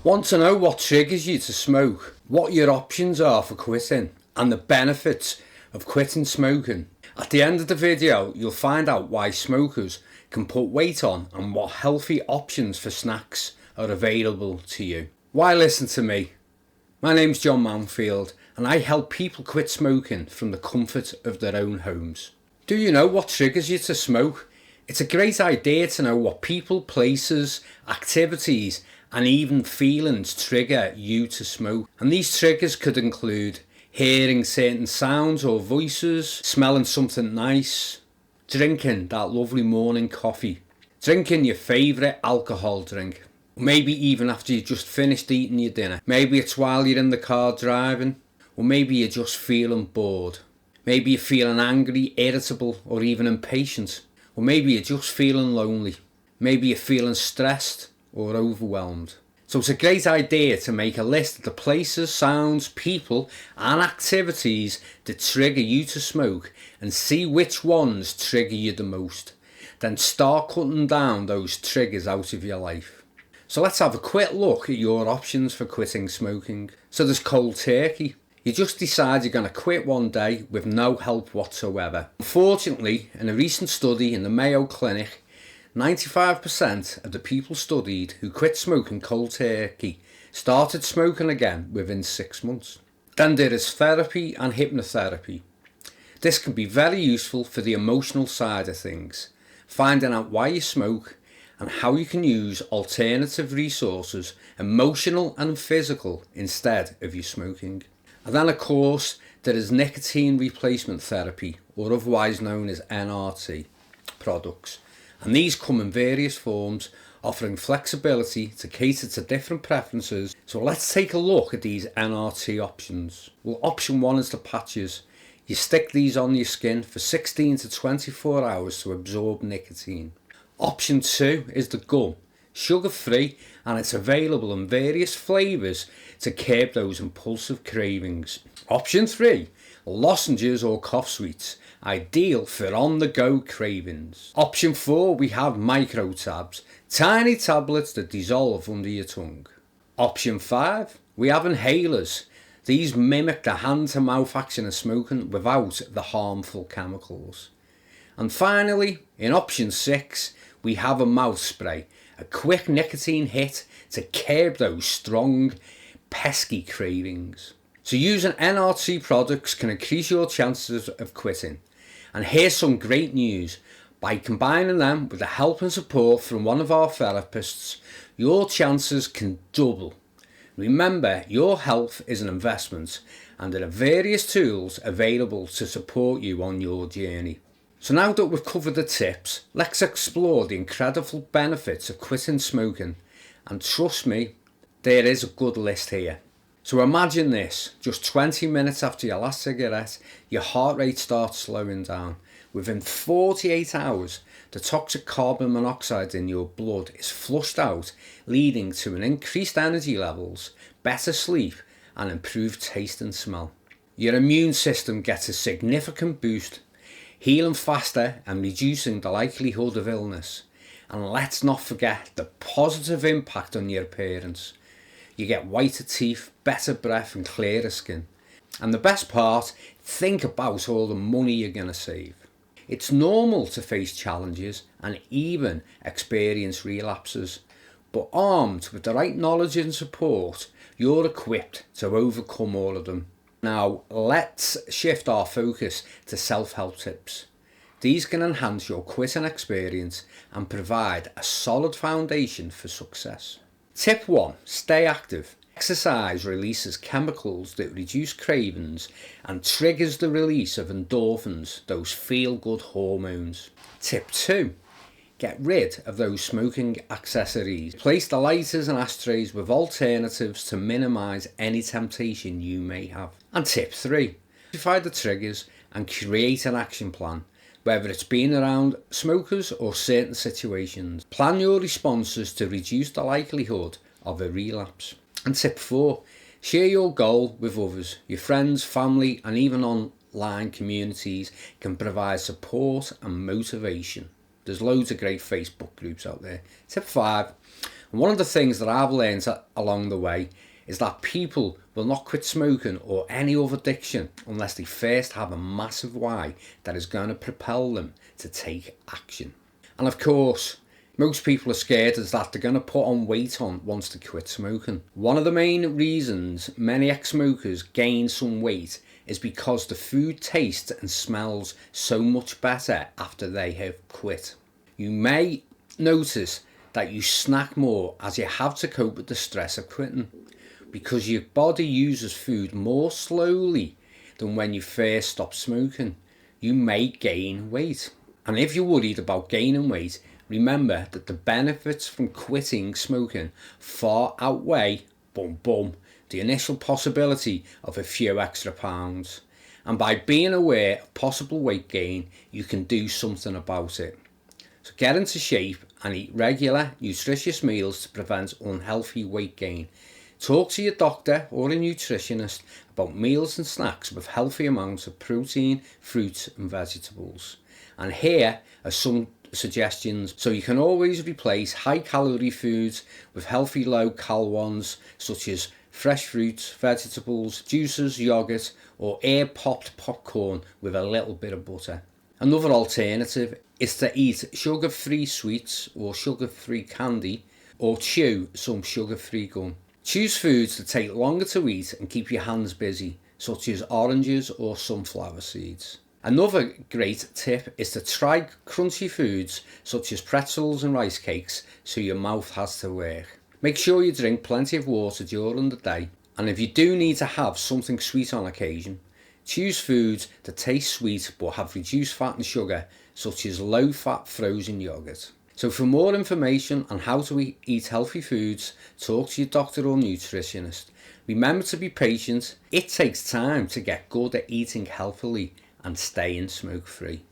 Want to know what triggers you to smoke, what your options are for quitting, and the benefits of quitting smoking? At the end of the video, you'll find out why smokers can put weight on and what healthy options for snacks are available to you. Why listen to me? My name's John Mountfield, and I help people quit smoking from the comfort of their own homes. Do you know what triggers you to smoke? It's a great idea to know what people, places, activities, and even feelings trigger you to smoke. And these triggers could include hearing certain sounds or voices, smelling something nice, drinking that lovely morning coffee, drinking your favourite alcohol drink, maybe even after you just finished eating your dinner. Maybe it's while you're in the car driving, or maybe you're just feeling bored. Maybe you're feeling angry, irritable, or even impatient, or maybe you're just feeling lonely. Maybe you're feeling stressed or overwhelmed. So it's a great idea to make a list of the places, sounds, people and activities that trigger you to smoke and see which ones trigger you the most. Then start cutting down those triggers out of your life. So let's have a quick look at your options for quitting smoking. So there's cold turkey. You just decide you're going to quit one day with no help whatsoever. Unfortunately, in a recent study in the Mayo Clinic, 95% of the people studied who quit smoking cold turkey started smoking again within 6 months. Then there is therapy and hypnotherapy. This can be very useful for the emotional side of things, finding out why you smoke and how you can use alternative resources, emotional and physical, instead of you smoking. And then of course there is nicotine replacement therapy, or otherwise known as NRT products. And these come in various forms, offering flexibility to cater to different preferences. So let's take a look at these NRT options. Well, option 1 is the patches. You stick these on your skin for 16 to 24 hours to absorb nicotine. Option 2 is the gum, sugar-free, and it's available in various flavours to curb those impulsive cravings. Option 3, lozenges or cough sweets, ideal for on-the-go cravings. Option 4, we have micro tabs, tiny tablets that dissolve under your tongue. Option 5, we have inhalers. These mimic the hand-to-mouth action of smoking without the harmful chemicals. And finally, in option 6, we have a mouth spray, a quick nicotine hit to curb those strong, pesky cravings. So using NRT products can increase your chances of quitting. And here's some great news. By combining them with the help and support from one of our therapists, your chances can double. Remember, your health is an investment, and there are various tools available to support you on your journey. So now that we've covered the tips, let's explore the incredible benefits of quitting smoking. And trust me, there is a good list here. So imagine this, just 20 minutes after your last cigarette, your heart rate starts slowing down. Within 48 hours, the toxic carbon monoxide in your blood is flushed out, leading to an increased energy levels, better sleep, and improved taste and smell. Your immune system gets a significant boost, healing faster and reducing the likelihood of illness. And let's not forget the positive impact on your appearance. You get whiter teeth, better breath and clearer skin. And the best part, think about all the money you're going to save. It's normal to face challenges and even experience relapses, but armed with the right knowledge and support, you're equipped to overcome all of them. Now let's shift our focus to self-help tips. These can enhance your quitting experience and provide a solid foundation for success. Tip 1. Stay active. Exercise releases chemicals that reduce cravings and triggers the release of endorphins, those feel-good hormones. Tip 2. Get rid of those smoking accessories. Replace the lighters and ashtrays with alternatives to minimise any temptation you may have. And tip 3. Identify the triggers and create an action plan, whether it's being around smokers or certain situations. Plan your responses to reduce the likelihood of a relapse. And tip 4, share your goal with others. Your friends, family and even online communities can provide support and motivation. There's loads of great Facebook groups out there. Tip 5, And one of the things that I've learned along the way is that people will not quit smoking or any other addiction unless they first have a massive why that is going to propel them to take action. And of course, most people are scared is that they're going to put on weight once they quit smoking. One of the main reasons many ex-smokers gain some weight is because the food tastes and smells so much better after they have quit. You may notice that you snack more as you have to cope with the stress of quitting, because your body uses food more slowly than when you first stop smoking. You may gain weight. And if you're worried about gaining weight, remember that the benefits from quitting smoking far outweigh, the initial possibility of a few extra pounds. And by being aware of possible weight gain, you can do something about it. So get into shape and eat regular, nutritious meals to prevent unhealthy weight gain. Talk to your doctor or a nutritionist about meals and snacks with healthy amounts of protein, fruits and vegetables. And here are some suggestions. So you can always replace high calorie foods with healthy low cal ones, such as fresh fruits, vegetables, juices, yogurt or air popped popcorn with a little bit of butter. Another alternative is to eat sugar-free sweets or sugar-free candy, or chew some sugar-free gum. Choose foods that take longer to eat and keep your hands busy, such as oranges or sunflower seeds. Another great tip is to try crunchy foods such as pretzels and rice cakes so your mouth has to work. Make sure you drink plenty of water during the day, and if you do need to have something sweet on occasion, choose foods that taste sweet but have reduced fat and sugar, such as low-fat frozen yogurt. So for more information on how to eat healthy foods, talk to your doctor or nutritionist. Remember to be patient. It takes time to get good at eating healthily and staying smoke-free.